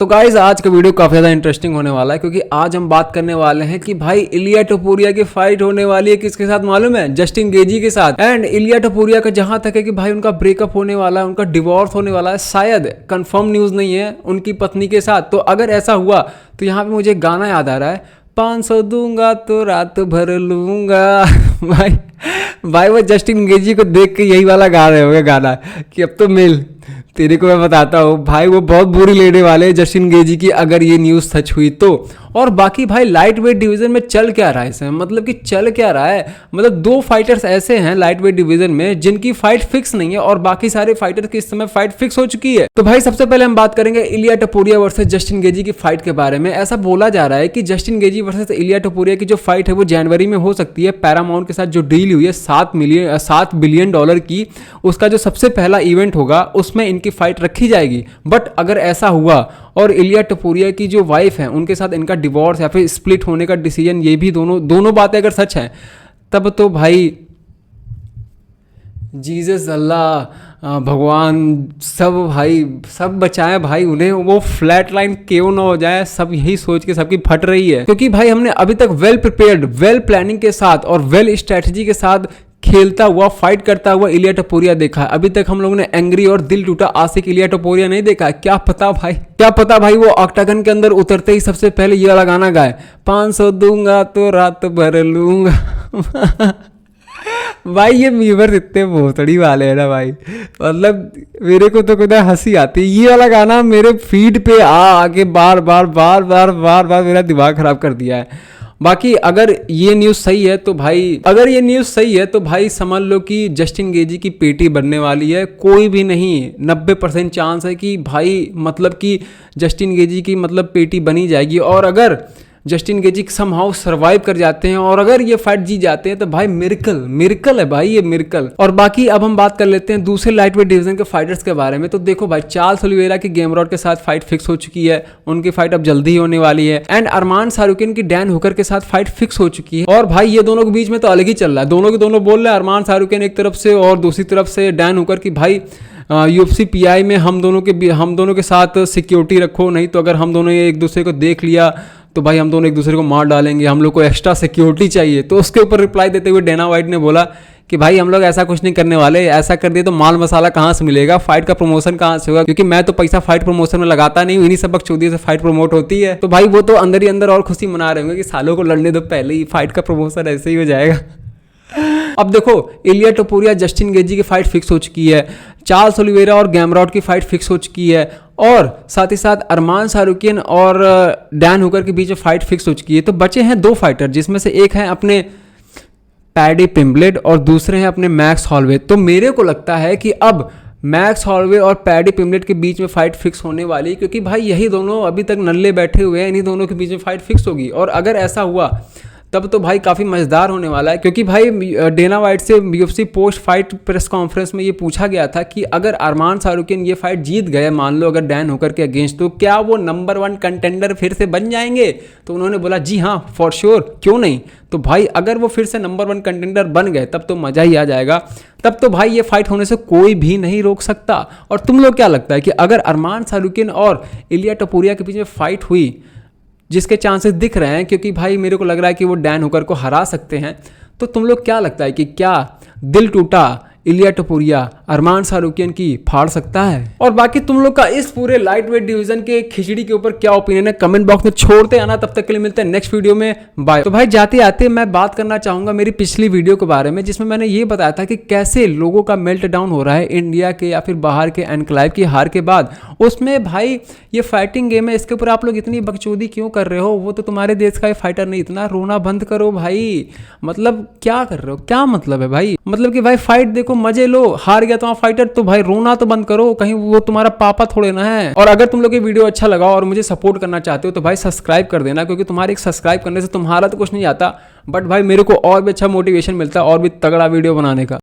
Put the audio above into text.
तो गाइज आज का वीडियो काफ़ी ज़्यादा इंटरेस्टिंग होने वाला है क्योंकि आज हम बात करने वाले हैं कि भाई इलिया टपोरिया की फाइट होने वाली है किसके साथ मालूम है? जस्टिन गेजी के साथ। एंड इलिया टपोरिया का जहां तक है कि भाई उनका ब्रेकअप होने वाला है, उनका डिवोर्स होने वाला है, शायद कंफर्म न्यूज़ नहीं है, उनकी पत्नी के साथ। तो अगर ऐसा हुआ तो यहाँ पे मुझे गाना याद आ रहा है, 500 दूंगा तो रात भर लूंगा। भाई वो जस्टिन गेजी को देख के यही वाला गा रहे होंगे गाना कि अब तो मिल तेरे को मैं बताता हूँ। भाई वो बहुत बुरी लेने वाले हैं जस्टिन गेजी की अगर ये न्यूज़ सच हुई तो। और बाकी भाई लाइट वेट डिवीजन में चल क्या रहा है इसमें, मतलब कि चल क्या रहा है, मतलब दो फाइटर्स ऐसे हैं लाइट वेट डिवीजन में जिनकी फाइट फिक्स नहीं है और बाकी सारे फाइटर्स की इस समय फाइट फिक्स हो चुकी है। तो भाई सबसे पहले हम बात करेंगे इलिया टपोरिया वर्सेस जस्टिन गेजी की फाइट के बारे में। ऐसा बोला जा रहा है कि जस्टिन गेजी वर्सेस इलिया टपोरिया की जो फाइट है वो जनवरी में हो सकती है। पैरामाउंट के साथ जो डील हुई है $7 बिलियन की, उसका जो सबसे पहला इवेंट होगा उसमें इनकी फाइट रखी जाएगी। बट अगर ऐसा हुआ और इलिया टपोरिया की जो वाइफ है उनके साथ इनका डिवोर्स या फिर स्प्लिट होने का डिसीजन, ये भी दोनों बातें अगर सच हैं, तब तो भाई जीसस अल्लाह भगवान सब बचाए भाई उन्हें, वो फ्लैट लाइन क्यों ना हो जाए। सब यही सोच के सबकी फट रही है क्योंकि भाई हमने अभी तक वेल प्रिपेयर्ड, वेल प्लानिंग के साथ और वेल स्ट्रैटेजी के साथ खेलता हुआ, फाइट करता हुआ इलिया टपोरिया देखा है। अभी तक हम लोगों ने एंग्री और दिल टूटा आशिक इलिया टपोरिया नहीं देखा है। क्या पता भाई वो ऑक्टागन के अंदर उतरते ही सबसे पहले ये वाला गाना गाए, 500 दूंगा तो रात भर लूंगा। भाई ये मीवर इतने भोसड़ी वाले हैं ना भाई, मतलब मेरे को तो खुद हंसी आती है। ये वाला गाना मेरे फीड पे आके बार बार मेरा दिमाग खराब कर दिया है। बाकी अगर ये न्यूज़ सही है तो भाई समझ लो कि जस्टिन गेजी की पेटी बनने वाली है। कोई भी नहीं, 90% चांस है कि भाई मतलब कि जस्टिन गेजी की मतलब पेटी बनी जाएगी। और अगर जस्टिन गेजी समहाउ सरवाइव कर जाते हैं और अगर ये फाइट जीत जाते हैं तो भाई मिरेकल है भाई, ये मिरेकल। और बाकी अब हम बात कर लेते हैं दूसरे लाइट वेट डिवीजन के फाइटर्स के बारे में। तो देखो भाई, चार्ल्स ओलिवेरा की गेमरॉड के साथ फाइट फिक्स हो चुकी है, उनकी फाइट अब जल्दी ही होने वाली है। एंड अरमान सारुकिन की डैन हुकर के साथ फाइट फिक्स हो चुकी है। और भाई ये दोनों के बीच में तो अलग ही चल रहा है, दोनों बोल रहे हैं, अरमान सारुकिन एक तरफ से और दूसरी तरफ से डैन हुकर की भाई UFC PI में हम दोनों के साथ सिक्योरिटी रखो, नहीं तो अगर हम दोनों एक दूसरे को देख लिया तो भाई हम दोनों एक दूसरे को मार डालेंगे, हम लोग को एक्स्ट्रा सिक्योरिटी चाहिए। तो उसके ऊपर रिप्लाई देते हुए डेना वाइट ने बोला कि भाई हम लोग ऐसा कुछ नहीं करने वाले, ऐसा कर दिए तो माल मसाला कहाँ से मिलेगा, फाइट का प्रमोशन कहाँ से होगा, क्योंकि मैं तो पैसा फाइट प्रमोशन में लगाता नहीं हूँ, इन्हीं सब बकचोदी से फाइट प्रमोट होती है। तो भाई वो तो अंदर ही अंदर और खुशी मना रहे होंगे कि सालों को लड़ने दो, पहले ही फाइट का प्रमोशन ऐसे ही हो जाएगा। अब देखो, इलिया टपोरिया जस्टिन गेजी की फाइट फिक्स हो चुकी है, चार्ल्स ओलिवेरा और गैमरॉड की फाइट फिक्स हो चुकी है, और साथ ही साथ अरमान सारुकिन और डैन हुकर के बीच में फाइट फिक्स हो चुकी है। तो बचे हैं दो फाइटर, जिसमें से एक है अपने पैडी पिम्बलेट और दूसरे हैं अपने मैक्स हॉलवे। तो मेरे को लगता है कि अब मैक्स हॉलवे और पैडी पिम्बलेट के बीच में फाइट फिक्स होने वाली है, क्योंकि भाई यही दोनों अभी तक नल्ले बैठे हुए हैं, इन्हीं दोनों के बीच में फाइट फिक्स होगी। और अगर ऐसा हुआ तब तो भाई काफ़ी मज़ेदार होने वाला है, क्योंकि भाई डेना वाइट से UFC post fight press conference में ये पूछा गया था कि अगर अरमान सारुकिन ये फाइट जीत गए, मान लो अगर डैन होकर के अगेंस्ट, तो क्या वो नंबर 1 कंटेंडर फिर से बन जाएंगे? तो उन्होंने बोला जी हाँ, फॉर श्योर, क्यों नहीं। तो भाई अगर वो फिर से नंबर 1 कंटेंडर बन गए तब तो मज़ा ही आ जाएगा, तब तो भाई ये फाइट होने से कोई भी नहीं रोक सकता। और तुम लोग क्या लगता है कि अगर अरमान सारुकिन और इलिया टपोरिया के बीच में फाइट हुई, जिसके चांसेस दिख रहे हैं, क्योंकि भाई मेरे को लग रहा है कि वो डैन हुकर को हरा सकते हैं, तो तुम लोग क्या लगता है कि क्या दिल टूटा इलिया टपोरिया अरमान सारुकिन की फाड़ सकता है? और बाकी तुम लोग का इस पूरे लाइट वेट डिवीजन के खिचड़ी के ऊपर क्या ओपिनियन है, कमेंट बॉक्स में छोड़ते आना। तब तक के लिए मिलते हैं नेक्स्ट वीडियो में, बाय। तो भाई जाते आते मैं बात करना चाहूंगा मेरी पिछली वीडियो के बारे में, जिसमें मैंने ये बताया था कि कैसे लोगों का मेल्ट डाउन हो रहा है इंडिया के या फिर बाहर के एनक्लेव की हार के बाद। उसमें भाई ये फाइटिंग गेम है, इसके ऊपर आप लोग इतनी बकचोदी क्यों कर रहे हो? वो तो तुम्हारे देश का फाइटर नहीं, इतना रोना बंद करो भाई। मतलब क्या कर रहे हो, क्या मतलब है भाई? मतलब कि भाई फाइट देखो, मजे लो, हार गया तुम्हारा फाइटर तो भाई रोना तो बंद करो, कहीं वो तुम्हारा पापा थोड़े ना है। और अगर तुम लोग ये वीडियो अच्छा लगा और मुझे सपोर्ट करना चाहते हो तो भाई सब्सक्राइब कर देना, क्योंकि तुम्हारे एक सब्सक्राइब करने से तुम्हारा तो कुछ नहीं आता, बट भाई मेरे को और भी अच्छा मोटिवेशन मिलता है और भी तगड़ा वीडियो बनाने का।